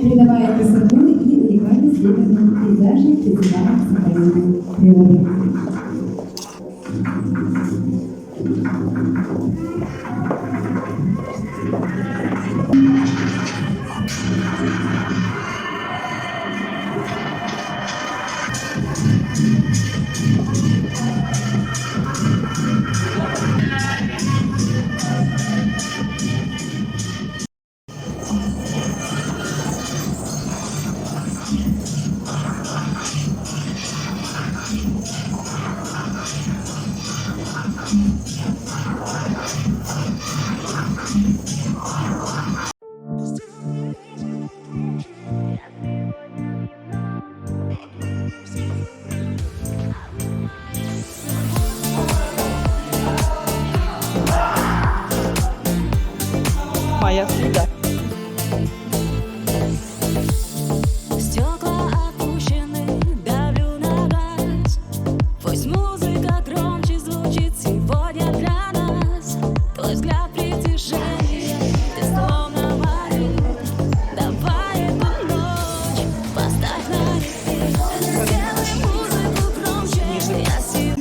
Передавая красоту и уникальность северных пейзажей фестиваля сохранения природы. Моя среда. Стекла опущены, давлю на газ. Пусть музыка громче звучит сегодня для нас. Твой взгляд притяжение, ты словно варишь. Давай эту ночь поставь на репит. Сделай музыку громче, я сил.